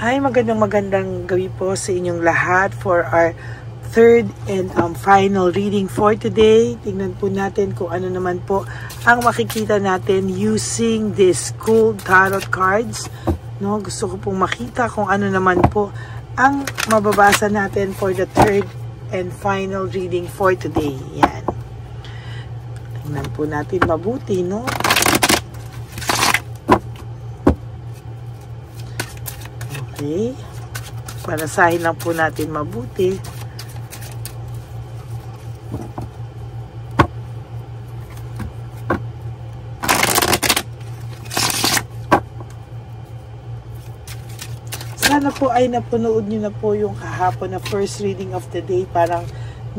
Hi, magandang gabi po sa inyong lahat for our third and final reading for today. Tingnan po natin kung ano naman po ang makikita natin using this cool tarot cards. No, gusto ko pong makita kung ano naman po ang mababasa natin for the third and final reading for today. Yan. Tingnan po natin mabuti, no? Okay. Panasahin lang po natin mabuti. Sana po ay napanood nyo na po yung kahapon na first reading of the day. Parang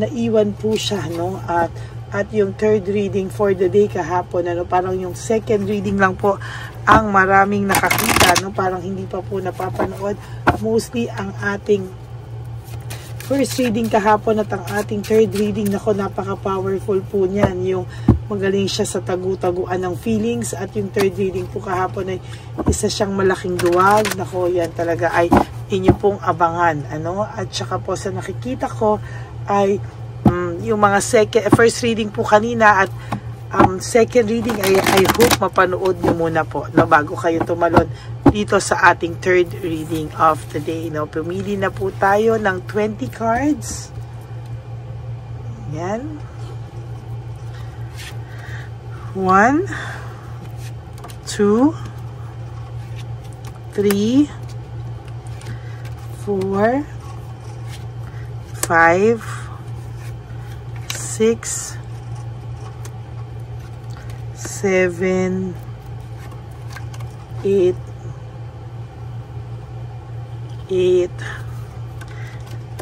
naiwan po siya, no? At yung third reading for the day kahapon, ano, parang yung second reading lang po ang maraming nakakita, no? Parang hindi pa po napapanood. Mostly ang ating first reading kahapon at ang ating third reading, nako, napaka-powerful po niyan. Yung magaling siya sa tagu-taguan ng feelings, at yung third reading po kahapon ay isa siyang malaking duwag. Nako, yan talaga ay inyo pong abangan, ano? At saka po sa nakikita ko ay yung mga first reading po kanina at second reading ay I hope mapanood nyo muna po, no, bago kayo tumalon dito sa ating third reading of the day. No? Pumili na po tayo ng 20 cards. Yan. 1, 2, 3, 4, 5, 6, 7, 8,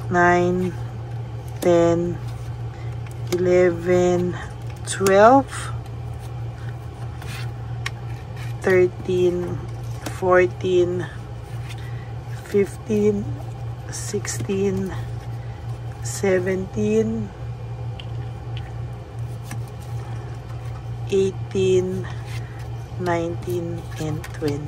9, 10, 11, 12, 13, 14, 15, 16, 17, 18, 19, and 20.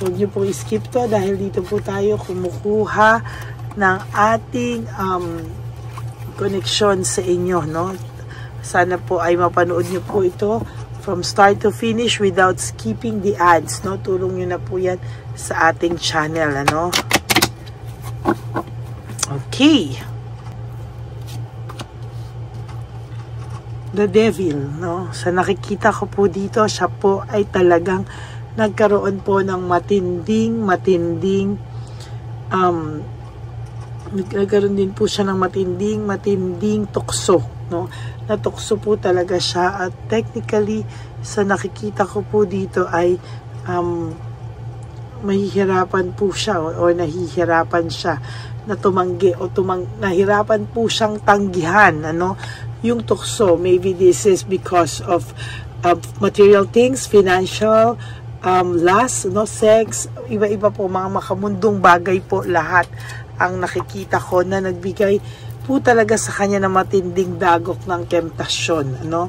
Huwag niyo pong skip to dahil dito po tayo kumukuha ng ating connection sa inyo, no? Sana po ay mapanood niyo po ito from start to finish without skipping the ads, no? Tulong niyo na po yan sa ating channel, ano? Okay. The Devil, no? Sa nakikita ko po dito, siya po ay talagang nagkaroon po ng matinding nagkaroon din po siya ng matinding tukso, no? Natukso po talaga siya, at technically sa nakikita ko po dito ay mahihirapan po siya o nahihirapan siya na tumanggi o nahirapan po siyang tanggihan, ano, yung tukso. Maybe this is because of material things, financial, lust, no, sex, iba-iba po, mga makamundong bagay po lahat ang nakikita ko na nagbigay po talaga sa kanya ng matinding dagok ng temptasyon, ano.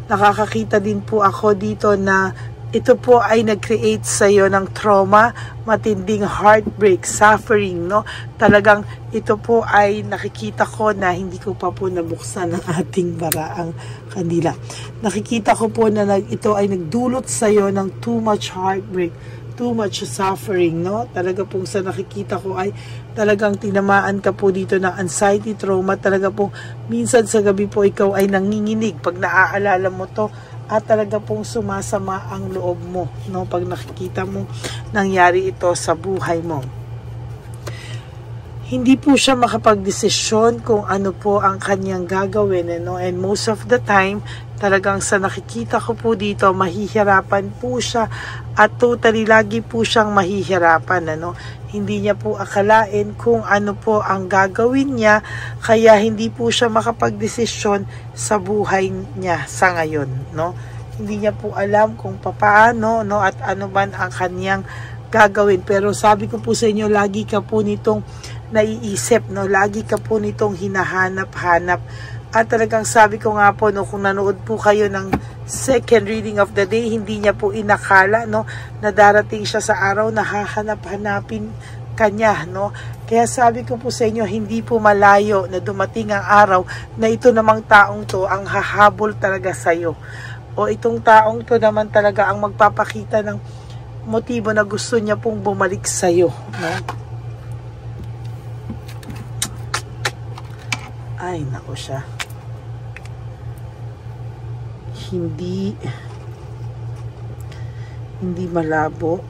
Nakakakita din po ako dito na ito po ay nag-create sa iyo ng trauma, matinding heartbreak, suffering, no. Talagang ito po ay nakikita ko na hindi ko pa po nabuksan ng ating baraang kandila. Nakikita ko po na ito ay nagdulot sa iyo ng too much heartbreak, too much suffering, no? Talaga pong sa nakikita ko ay talagang tinamaan ka po dito ng anxiety, trauma. Talaga pong minsan sa gabi po ikaw ay nanginginig pag naaalala mo to, at talaga pong sumasama ang loob mo, no? Pag nakikita mo nangyari ito sa buhay mo. Hindi po siya makapagdesisyon kung ano po ang kanyang gagawin, no? And most of the time, talagang sa nakikita ko po dito, mahihirapan po siya, at totally lagi po siyang mahihirapan, ano? Hindi niya po akalain kung ano po ang gagawin niya, kaya hindi po siya makapagdesisyon sa buhay niya sa ngayon, no? hindi niya po alam kung paano, no, at ano man ang kanyang gagawin. Pero sabi ko po sa inyo, lagi ka po nitong naiisip, no, lagi ka po nitong hinahanap-hanap. At talagang sabi ko nga po, no, kung nanood po kayo ng second reading of the day, hindi niya po inakala, no, na darating siya sa araw na hahanap-hanapin kanya, no. Kaya sabi ko po sa inyo, hindi po malayo na dumating ang araw na ito namang taong to ang hahabol talaga sa iyo. O itong taong to naman talaga ang magpapakita ng motibo na gusto niya pong bumalik sa iyo, no? Ay, nako siya. Hindi malabo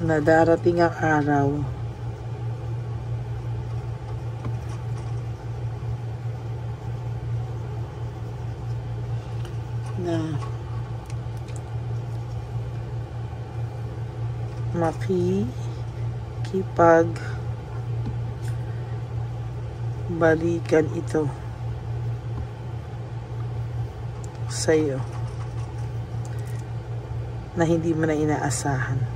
na darating ang araw na makikipagbalikan ito sa iyo na hindi mo na inaasahan.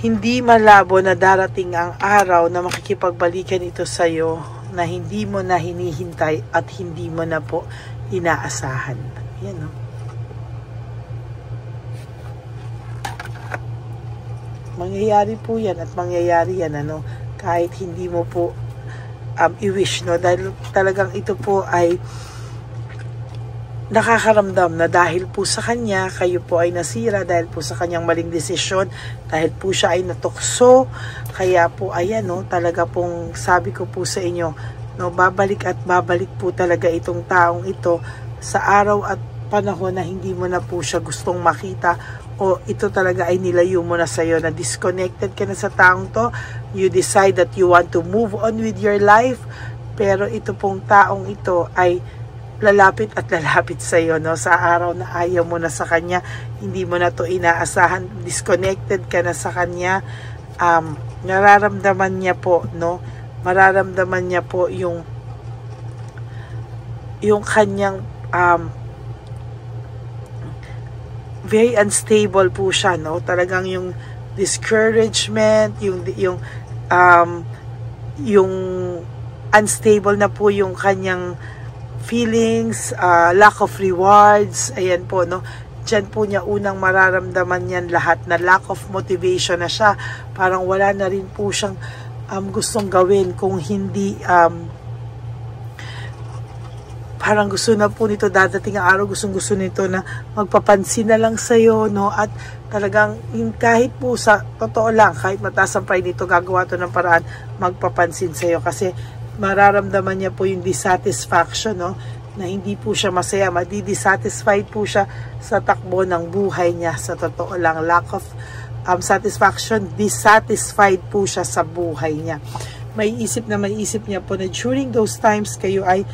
Hindi malabo na darating ang araw na makikipagbalikan ito sa iyo na hindi mo na hinihintay at hindi mo na po inaasahan. Yan, no? Mangyayari po yan at mangyayari yan, ano, kahit hindi mo po i-wish, no? Dahil talagang ito po ay nakakaramdam na dahil po sa kanya, kayo po ay nasira, dahil po sa kanyang maling desisyon, dahil po siya ay natukso, kaya po ayan, no, talaga pong sabi ko po sa inyo, no, babalik at babalik po talaga itong taong ito sa araw at panahon na hindi mo na po siya gustong makita, o ito talaga ay nilayo mo na sa iyo, na disconnected ka na sa taong to, you decide that you want to move on with your life, pero ito pong taong ito ay lalapit at lalapit sa iyo, no, sa araw na ayaw mo na sa kanya, hindi mo na to inaasahan, disconnected ka na sa kanya. Nararamdaman niya po, no, mararamdaman niya po yung kanyang very unstable po siya, no, talagang yung discouragement, yung unstable na po yung kanyang feelings, lack of rewards, ayan po, no, dyan po niya unang mararamdaman yan lahat, na lack of motivation na siya, parang wala na rin po siyang gustong gawin, kung hindi parang gusto na po nito, dadating ang araw, gusto nito na magpapansin na lang sa'yo, no, at talagang kahit po sa totoo lang, kahit mataas ang pride nito, gagawa to ng paraan magpapansin sa'yo, kasi mararamdaman niya po yung dissatisfaction, no, na hindi po siya masaya, madi-dissatisfied po siya sa takbo ng buhay niya, sa totoo lang, lack of satisfaction, dissatisfied po siya sa buhay niya. May isip niya po na during those times kayo ay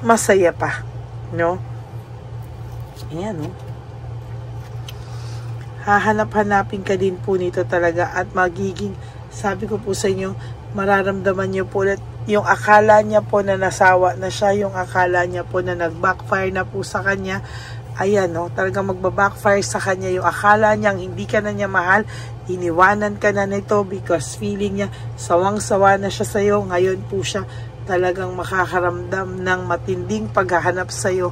masaya pa, no? Ayan, no? Hahanap-hanapin ka din po nito talaga, at magiging, sabi ko po sa inyo, mararamdaman niyo po ulit yung akala niya po na nasawa na siya, yung akala niya po na nag-backfire na po sa kanya. Ayan, no, talagang magba-backfire sa kanya yung akala niyang hindi ka na niya mahal, iniwanan ka na nito because feeling niya sawang-sawa na siya sa'yo. Ngayon po siya talagang makakaramdam ng matinding paghahanap sa'yo,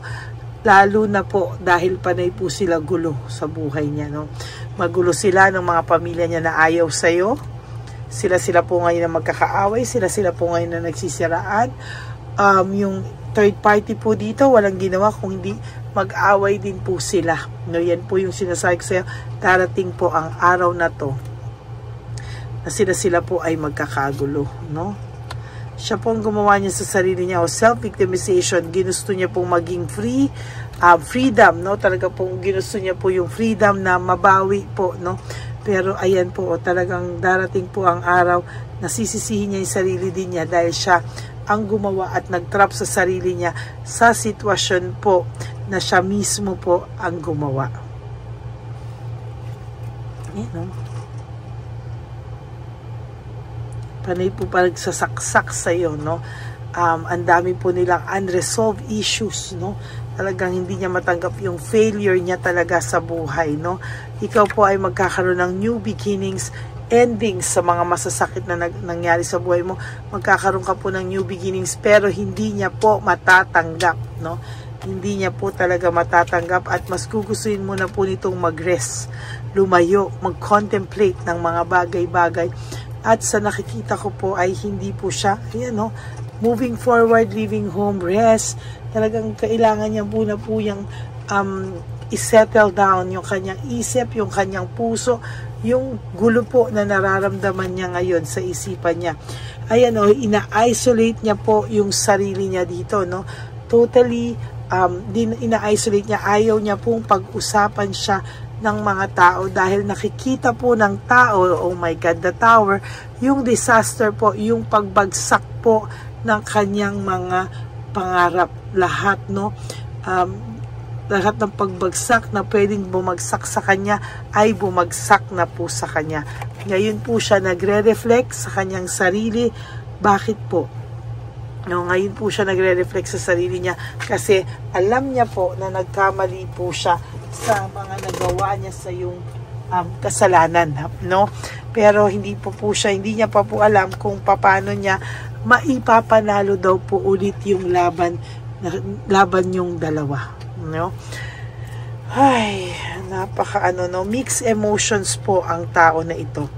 lalo na po dahil panay po sila gulo sa buhay niya, no? Magulo sila ng mga pamilya niya na ayaw sa'yo. Sila po ngayon na magkakaaway, sila po ngayon na nagsisiraan. Yung third party po dito, walang ginawa kung hindi mag-away din po sila. No, yan po yung sinasabi ko sa'yo, darating po ang araw na to na sila po ay magkakagulo, no? Siya po ang gumawa niya sa sarili niya, o self-victimization. Ginusto niya pong maging free, freedom, no? Talaga pong ginusto niya po yung freedom na mabawi po, no? Pero ayan po, talagang darating po ang araw na sisisihin niya yung sarili din niya dahil siya ang gumawa at nag-trap sa sarili niya sa sitwasyon po na siya mismo po ang gumawa. Ayan, panay po pagsasaksak sa'yo, no? Ang dami po nilang unresolved issues, no? Talagang hindi niya matanggap yung failure niya talaga sa buhay, no? Ikaw po ay magkakaroon ng new beginnings, endings sa mga masasakit na nangyari sa buhay mo. Magkakaroon ka po ng new beginnings, pero hindi niya po matatanggap, no? Hindi niya po talaga matatanggap at mas gugustuhin mo na po nitong mag-rest, lumayo, mag-contemplate ng mga bagay-bagay. At sa nakikita ko po ay hindi po siya, ayan, no? Moving forward, leaving home, rest. Talagang kailangan niya po na po yung i-settle down yung kanyang isip, yung kanyang puso, yung gulo po na nararamdaman niya ngayon sa isipan niya. Ayan, o, ina-isolate niya po yung sarili niya dito, no? Totally, ina-isolate niya. Ayaw niya pong pag-usapan siya ng mga tao dahil nakikita po ng tao, oh my God, the tower, yung disaster po, yung pagbagsak po ng kanyang mga pangarap, lahat, no? Lahat ng pagbagsak na pwedeng bumagsak sa kanya ay bumagsak na po sa kanya. Ngayon po siya nagre-reflect sa kanyang sarili. Bakit po? No, ngayon po siya nagre-reflect sa sarili niya kasi alam niya po na nagkamali po siya sa mga nagawa niya sa yung kasalanan, no? Pero hindi niya pa po alam kung paano niya maipapanalo daw po ulit yung laban yung dalawa, no? Ay, no? Mixed emotions po ang tao na ito.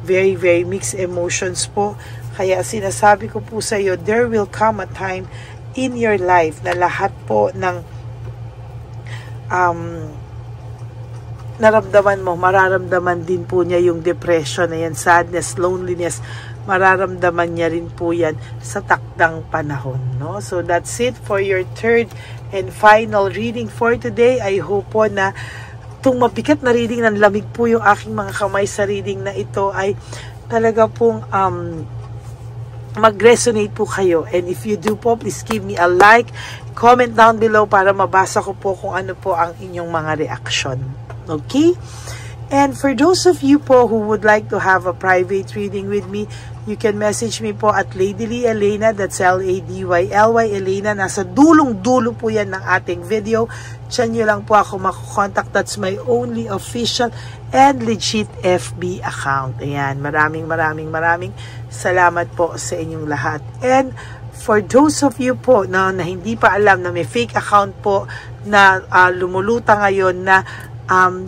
Very, very mixed emotions po. Kaya sinasabi ko po sa iyo, there will come a time in your life na lahat po ng naramdaman mo, mararamdaman din po niya yung depression na yan, sadness, loneliness, mararamdaman niya rin po yan sa takdang panahon, no? So that's it for your third and final reading for today. I hope po na itong mabigat na reading, ng lamig po yung aking mga kamay sa reading na ito ay talaga pong mag-resonate po kayo. And if you do po, please give me a like, comment down below para mabasa ko po kung ano po ang inyong mga reaction. Okay? And for those of you po who would like to have a private reading with me, you can message me po at Lady Lee Elena, that's L-A-D-Y-L-Y Elena. Nasa dulong-dulo po yan ng ating video. Diyan nyo lang po ako makukontak. That's my only official and legit FB account. Ayan, maraming salamat po sa inyong lahat. And for those of you po na hindi pa alam na may fake account po na lumuluta ngayon na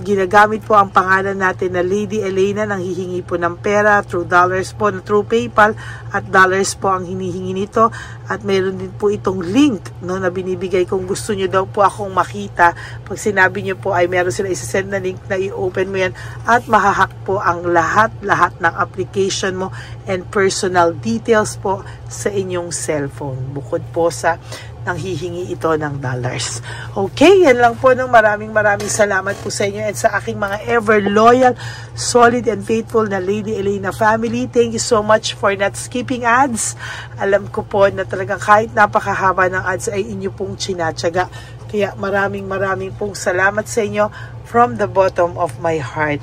ginagamit po ang pangalan natin na Lady Elena, nang hihingi po ng pera through dollars po, through PayPal, at dollars po ang hinihingi nito. At mayroon din po itong link, no, na binibigay kung gusto nyo daw po akong makita. Pag sinabi nyo po ay meron sila isasend na link na i-open mo yan at mahahack po ang lahat ng application mo and personal details po sa inyong cellphone. Bukod po sa nang hihingi ito ng dollars. Okay, yan lang po. Maraming salamat po sa inyo and sa aking mga ever loyal, solid and faithful na Lady Elena family. Thank you so much for not skipping ads. Alam ko po na talagang kahit napakahaba ng ads ay inyo pong tsinatsaga. Kaya maraming pong salamat sa inyo from the bottom of my heart.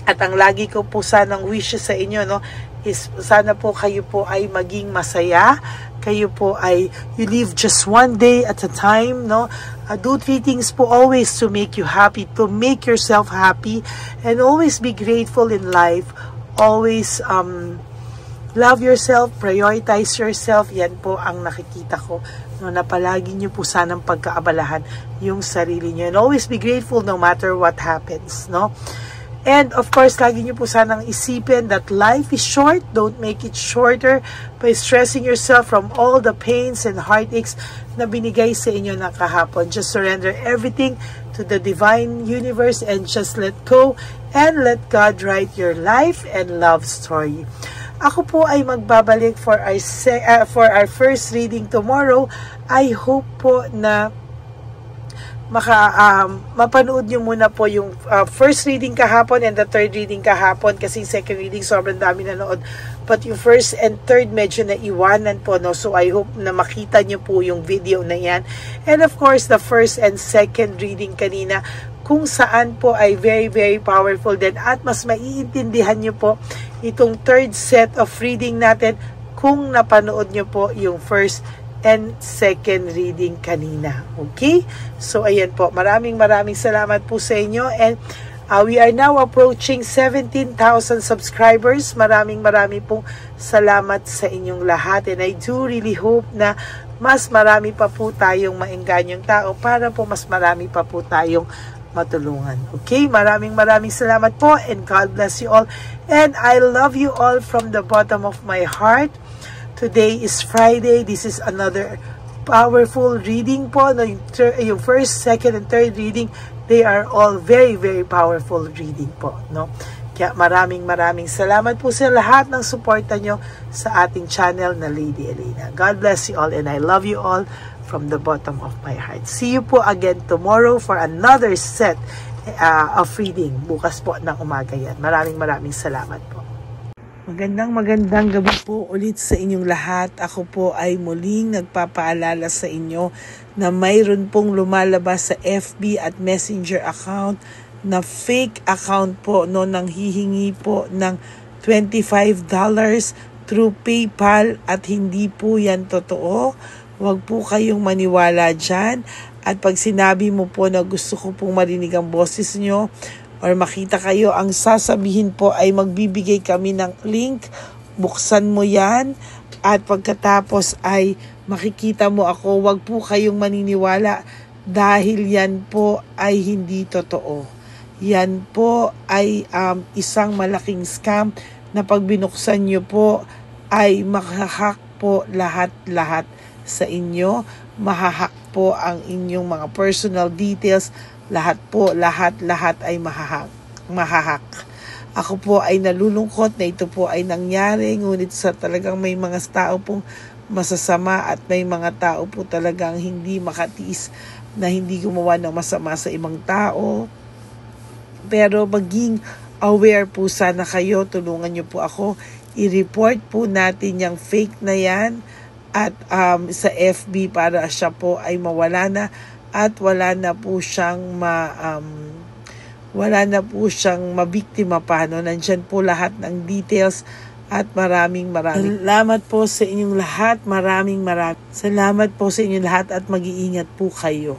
At ang lagi ko po sanang wishes sa inyo, no, is sana po kayo po ay maging masaya. Kayo po ay, you live just one day at a time, no? Do 3 things po always to make you happy, to make yourself happy, and always be grateful in life. Always love yourself, prioritize yourself. Yan po ang nakikita ko, no, na palagi nyo po sanang pagkaabalahan yung sarili nyo. And always be grateful no matter what happens, no? And of course, lagi nyo po sanang isipin that life is short. Don't make it shorter by stressing yourself from all the pains and heartaches na binigay sa inyo ng kahapon. Just surrender everything to the divine universe and just let go and let God write your life and love story. Ako po ay magbabalik for our first reading tomorrow. I hope po na mapanood nyo muna po yung first reading kahapon and the third reading kahapon, kasi second reading sobrang dami nanood, but yung first and third medyo naiwanan po, no? So I hope na makita nyo po yung video na yan. And of course the first and second reading kanina, kung saan po ay very very powerful din, at mas maiintindihan nyo po itong third set of reading natin kung napanood nyo po yung first and second reading kanina. Okay? So, ayan po. Maraming salamat po sa inyo. And we are now approaching 17,000 subscribers. Maraming pong salamat sa inyong lahat. And I do really hope na mas marami pa po tayong maenganyong tao para po mas marami pa po tayong matulungan. Okay? Maraming salamat po, and God bless you all. And I love you all from the bottom of my heart. Today is Friday. This is another powerful reading po. Yung first, second, and third reading, they are all very powerful reading po. No? Kaya maraming salamat po sa lahat ng suporta nyo sa ating channel na Lady Elena. God bless you all, and I love you all from the bottom of my heart. See you po again tomorrow for another set of reading. Bukas po ng umaga yan. Maraming salamat po. Magandang gabi po ulit sa inyong lahat. Ako po ay muling nagpapaalala sa inyo na mayroon pong lumalabas sa FB at Messenger account na fake account po, no, nang hihingi po ng $25 through PayPal, at hindi po yan totoo. Huwag po kayong maniwala dyan. At pag sinabi mo po na gusto ko pong marinig ang boses nyo, or makita kayo, ang sasabihin po ay magbibigay kami ng link, buksan mo yan, at pagkatapos ay makikita mo ako. Wag po kayong maniniwala dahil yan po ay hindi totoo. Yan po ay isang malaking scam na pag binuksan nyo po ay mahahack po lahat sa inyo. Mahahack po ang inyong mga personal details. Lahat ay mahahack. Ako po ay nalulungkot na ito po ay nangyari, ngunit sa talagang may mga tao pong masasama at may mga tao po talagang hindi makatiis na hindi gumawa ng masama sa ibang tao. Pero maging aware po sana kayo, tulungan niyo po ako, i-report po natin yung fake na yan at sa FB para siya po ay mawala na. At wala na po siyang mabiktima pa, no? Nandyan po lahat ng details, at maraming salamat po sa inyong lahat. Maraming salamat po sa inyong lahat, at mag-iingat po kayo.